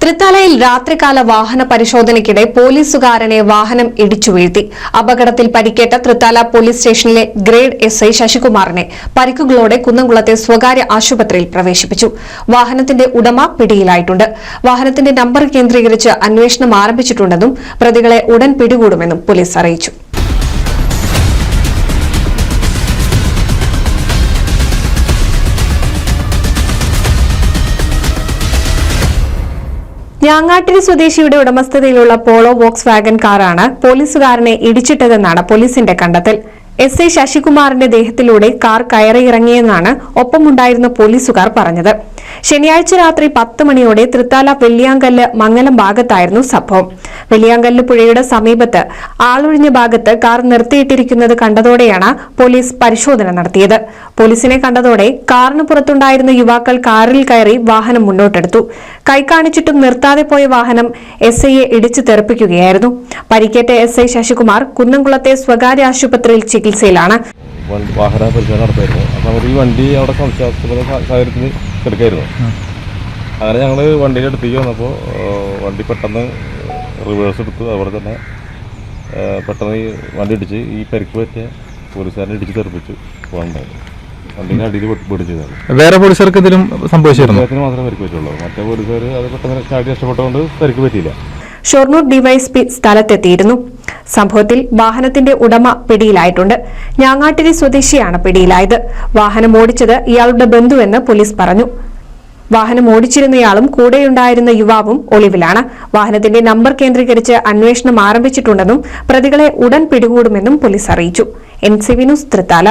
തൃത്താലയിൽ രാത്രികാല വാഹന പരിശോധനയ്ക്കിടെ പോലീസുകാരനെ വാഹനം ഇടിച്ചു വീഴ്ത്തി. അപകടത്തിൽ പരിക്കേറ്റ തൃത്താല പോലീസ് സ്റ്റേഷനിലെ ഗ്രേഡ് എസ്ഐ ശശികുമാറിനെ പരിക്കുകളോടെ കുന്നംകുളത്തെ സ്വകാര്യ ആശുപത്രിയിൽ പ്രവേശിപ്പിച്ചു. വാഹനത്തിന്റെ ഉടമ പിടിയിലായിട്ടുണ്ട്. വാഹനത്തിന്റെ നമ്പർ കേന്ദ്രീകരിച്ച് അന്വേഷണം ആരംഭിച്ചിട്ടുണ്ടെന്നും പ്രതികളെ ഉടൻ പിടികൂടുമെന്നും പോലീസ് അറിയിച്ചു. ഞാങ്ങാട്ടിരി സ്വദേശിയുടെ ഉടമസ്ഥതയിലുള്ള പോളോ വോക്സ് വാഗൻ കാറാണ് പോലീസുകാരനെ ഇടിച്ചിട്ടതെന്നാണ് പോലീസിന്റെ കണ്ടെത്തൽ. എസ്ഐ ശശികുമാറിന്റെ ദേഹത്തിലൂടെ കാർ കയറിയിറങ്ങിയെന്നാണ് ഒപ്പമുണ്ടായിരുന്ന പോലീസുകാർ പറഞ്ഞത്. ശനിയാഴ്ച രാത്രി 10 മണിയോടെ തൃത്താല വെള്ളിയാങ്കല്ല് മംഗലം ഭാഗത്തായിരുന്നു സംഭവം. വെള്ളിയാങ്കല്ല് പുഴയുടെ സമീപത്ത് ആളൊഴിഞ്ഞ ഭാഗത്ത് കാർ നിർത്തിയിട്ടിരിക്കുന്നത് കണ്ടതോടെയാണ് പോലീസ് പരിശോധന നടത്തിയത്. പോലീസിനെ കണ്ടതോടെ കാറിന് പുറത്തുണ്ടായിരുന്ന യുവാക്കൾ കാറിൽ കയറി വാഹനം മുന്നോട്ടെടുത്തു. കൈ കാണിച്ചിട്ടും നിർത്താതെ പോയ വാഹനം എസ്ഐയെ ഇടിച്ചു തെറിപ്പിക്കുകയായിരുന്നു. പരിക്കേറ്റ എസ്ഐ ശശികുമാർ കുന്നംകുളത്തെ സ്വകാര്യ ആശുപത്രിയിൽ ചികിത്സയിലാണ്. വാഹന പരിശോധന നടത്തായിരുന്നു. അപ്പോൾ ഈ വണ്ടി അവിടെ സംശയാസ്പദ സാഹചര്യത്തിൽ എടുക്കായിരുന്നു. അങ്ങനെ ഞങ്ങൾ വണ്ടിയുടെ അടുത്തേക്ക് വന്നപ്പോൾ വണ്ടി പെട്ടെന്ന് റിവേഴ്സ് എടുത്തു. അതുപോലെ തന്നെ പെട്ടെന്ന് ഈ വണ്ടി ഇടിച്ച് ഈ പരിക്ക് പറ്റിയ പോലീസുകാരനെ ഇടിച്ച് തെറിപ്പിച്ചു പോകണ്ടായി. വണ്ടിയുടെ അടിയിൽ പിടിച്ചതാണ്. വേറെ പോലീസുകാർക്ക് എന്തെങ്കിലും സംഭവിച്ചിരുന്നു? അദ്ദേഹത്തിന് മാത്രമേ പരിക്ക് പറ്റുള്ളൂ. മറ്റേ പോലീസുകാർ അത് പെട്ടെന്ന് ചാടി നഷ്ടപ്പെട്ടുകൊണ്ട് പരിക്ക് പറ്റിയില്ല. ഷൊർണൂർ ഡിവൈഎസ്പി സ്ഥലത്തെത്തിയിരുന്നു. സംഭവത്തിൽ വാഹനത്തിന്റെ ഉടമ പിടിയിലായിട്ടുണ്ട്. ഞാങ്ങാട്ടിരി സ്വദേശിയാണ് പിടിയിലായത്. വാഹനം ഓടിച്ചത് ഇയാളുടെ ബന്ധുവെന്ന് പോലീസ് പറഞ്ഞു. വാഹനം ഓടിച്ചിരുന്നയാളും കൂടെയുണ്ടായിരുന്ന യുവാവും ഒളിവിലാണ്. വാഹനത്തിന്റെ നമ്പർ കേന്ദ്രീകരിച്ച് അന്വേഷണം ആരംഭിച്ചിട്ടുണ്ടെന്നും പ്രതികളെ ഉടൻ പിടികൂടുമെന്നും പോലീസ് അറിയിച്ചു. NCV news Thrithala.